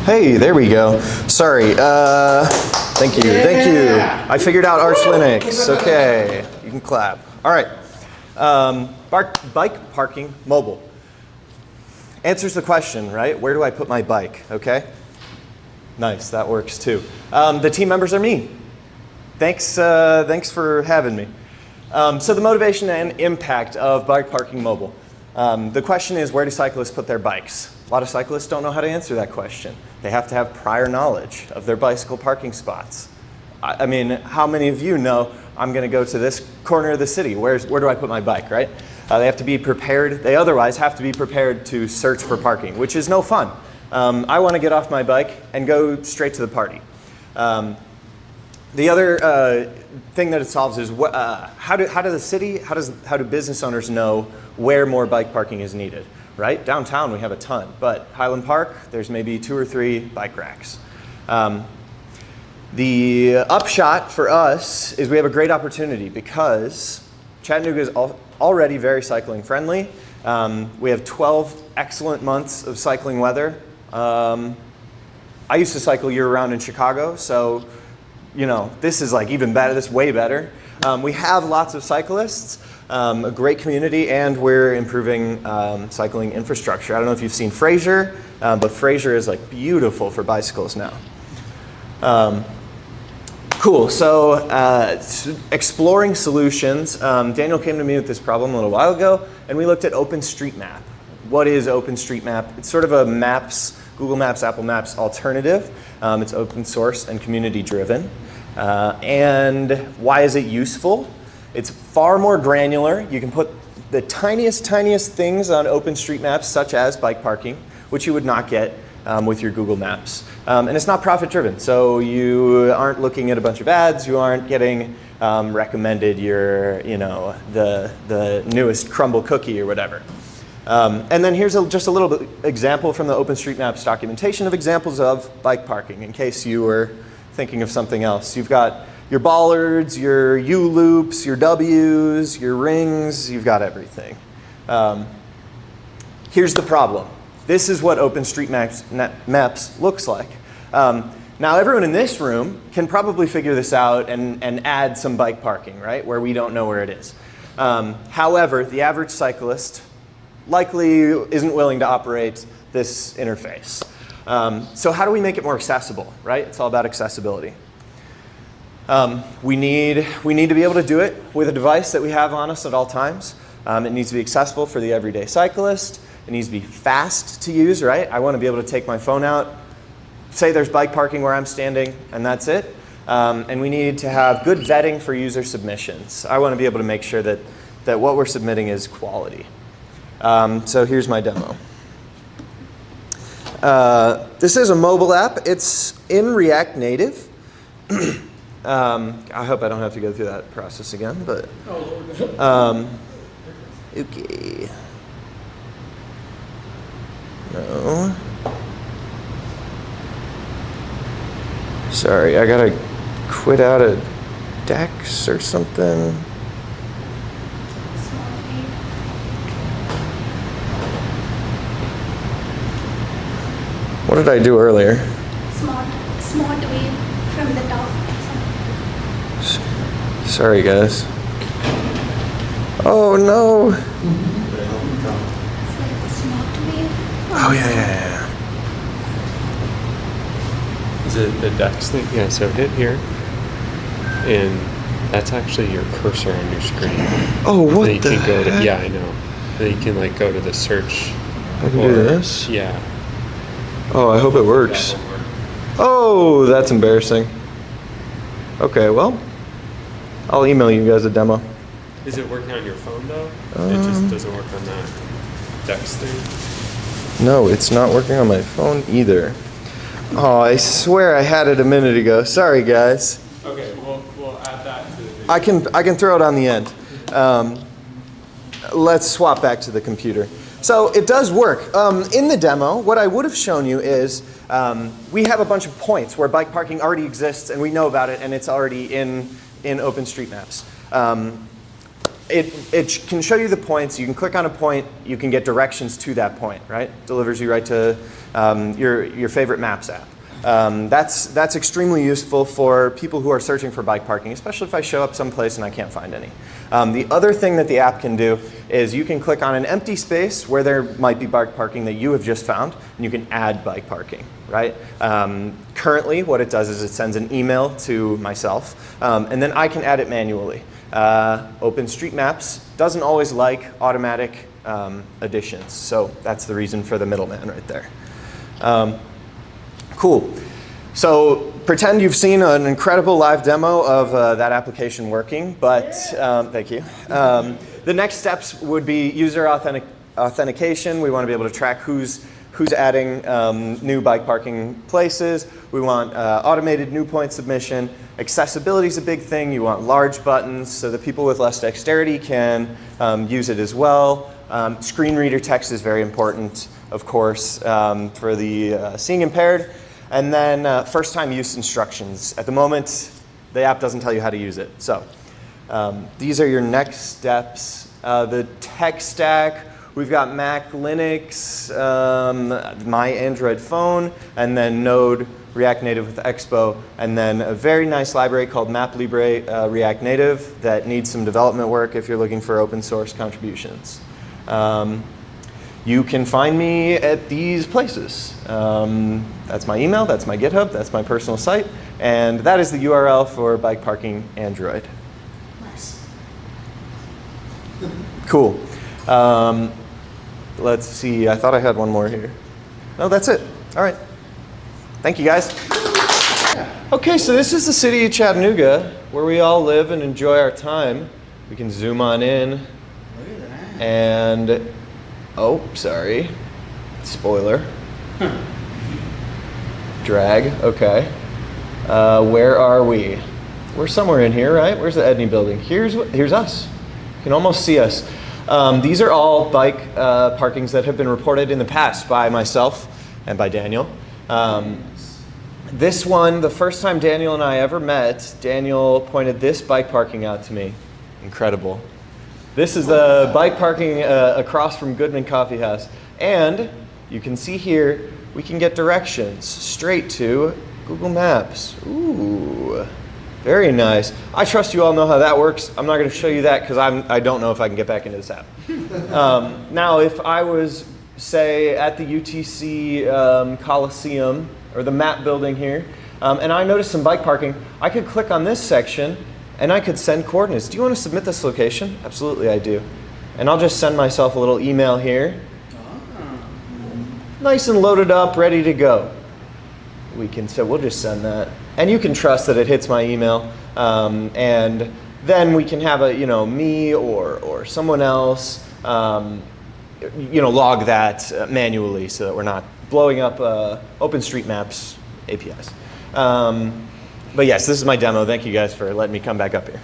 Hey, there we go. Sorry. Thank you. Thank you. I figured out Arch Linux. Okay, you can clap. All right. Bike parking mobile. Answers the question, right? Where do I put my bike? Okay. Nice. That works too. The team members are me. Thanks for having me. So the motivation and impact of bike parking mobile. The question is, where do cyclists put their bikes? A lot of cyclists don't know how to answer that question. They have to have prior knowledge of their bicycle parking spots. I mean, how many of you know I'm going to go to this corner of the city? Where do I put my bike, right? They have to be prepared. They otherwise have to be prepared to search for parking, which is no fun. I want to get off my bike and go straight to the party. The other thing that it solves is how do business owners know where more bike parking is needed, right? Downtown we have a ton, but Highland Park there's maybe 2 or 3 bike racks. The upshot for us is we have a great opportunity because Chattanooga is already very cycling friendly. We have 12 excellent months of cycling weather. I used to cycle year round in Chicago, so you know, this is like even better, this is way better. We have lots of cyclists, a great community, and we're improving cycling infrastructure. I don't know if you've seen Fraser, but Fraser is like beautiful for bicycles now. Cool, so exploring solutions. Daniel came to me with this problem a little while ago, and we looked at OpenStreetMap. What is OpenStreetMap? It's sort of a Maps, Google Maps, Apple Maps alternative. It's open source and community driven. And why is it useful? It's far more granular. You can put the tiniest things on OpenStreetMaps, such as bike parking, which you would not get with your Google Maps. And it's not profit driven, so you aren't looking at a bunch of ads. You aren't getting recommended the newest crumble cookie or whatever. And then here's just a little bit example from the OpenStreetMap's documentation of examples of bike parking, in case you were thinking of something else. You've got your bollards, your U-loops, your W's, your rings, you've got everything. Here's the problem. This is what OpenStreetMaps looks like. Now everyone in this room can probably figure this out and add some bike parking, right, where we don't know where it is. However, the average cyclist likely isn't willing to operate this interface. So how do we make it more accessible, right? It's all about accessibility. We need to be able to do it with a device that we have on us at all times. It needs to be accessible for the everyday cyclist. It needs to be fast to use, right? I want to be able to take my phone out, say there's bike parking where I'm standing, and that's it. And we need to have good vetting for user submissions. I want to be able to make sure that what we're submitting is quality. So here's my demo. This is a mobile app. It's in React Native. I hope I don't have to go through that process again, but okay. No. Sorry, I gotta quit out of Dex or something. What did I do earlier? Smart wave from the top. Sorry, guys. Oh no. It's like the smart wave. Oh yeah. Is it the Dex thing? Yeah, so hit here, and that's actually your cursor on your screen. Oh, what then you the can go heck? to, yeah, I know. Then you can like go to the search. I can do this? Yeah. Oh, I hope it works. That will work. Oh, that's embarrassing. Okay, well, I'll email you guys a demo. Is it working on your phone though? It just doesn't work on that Dex thing. No, it's not working on my phone either. Oh, I swear I had it a minute ago. Sorry, guys. Okay, we'll add that to the video. I can throw it on the end. Let's swap back to the computer. So it does work. In the demo, what I would have shown you is we have a bunch of points where bike parking already exists and we know about it and it's already in OpenStreetMaps. it can show you the points. You can click on a point. You can get directions to that point, right? Delivers you right to your favorite Maps app. That's extremely useful for people who are searching for bike parking, especially if I show up someplace and I can't find any. The other thing that the app can do is you can click on an empty space where there might be bike parking that you have just found, and you can add bike parking, right? Currently, what it does is it sends an email to myself, and then I can add it manually. OpenStreetMaps doesn't always like automatic additions, so that's the reason for the middleman right there. Cool. So pretend you've seen an incredible live demo of that application working, but thank you. The next steps would be user authentication. We want to be able to track who's adding new bike parking places. We want automated new point submission. Accessibility is a big thing. You want large buttons so that people with less dexterity can use it as well. Screen reader text is very important, of course, for the seeing impaired. And then first time use instructions. At the moment, the app doesn't tell you how to use it. So these are your next steps. The tech stack, we've got Mac, Linux, my Android phone, and then Node, React Native with Expo, and then a very nice library called MapLibre React Native that needs some development work if you're looking for open source contributions. You can find me at these places. That's my email, that's my GitHub, that's my personal site, and that is the URL for Bike Parking Android. Nice. Cool. Let's see, I thought I had one more here. No, that's it. All right. Thank you, guys. Okay, so this is the city of Chattanooga, where we all live and enjoy our time. We can zoom on in. Look at that. And, oh, sorry. Spoiler. Drag, okay. Where are we? We're somewhere in here, right? Where's the Edney building? Here's us. You can almost see us. These are all bike parkings that have been reported in the past by myself and by Daniel. This one, the first time Daniel and I ever met, Daniel pointed this bike parking out to me. Incredible. This is the bike parking across from Goodman Coffee House. And you can see here, we can get directions straight to Google Maps. Ooh, very nice. I trust you all know how that works. I'm not going to show you that because I don't know if I can get back into this app. Now, if I was, say, at the UTC Coliseum or the map building here, and I noticed some bike parking, I could click on this section and I could send coordinates. Do you want to submit this location? Absolutely, I do. And I'll just send myself a little email here. Nice and loaded up, ready to go. So we'll just send that. And you can trust that it hits my email. And then we can have me or someone else, log that manually so that we're not blowing up OpenStreetMaps APIs. But yes, this is my demo. Thank you guys for letting me come back up here.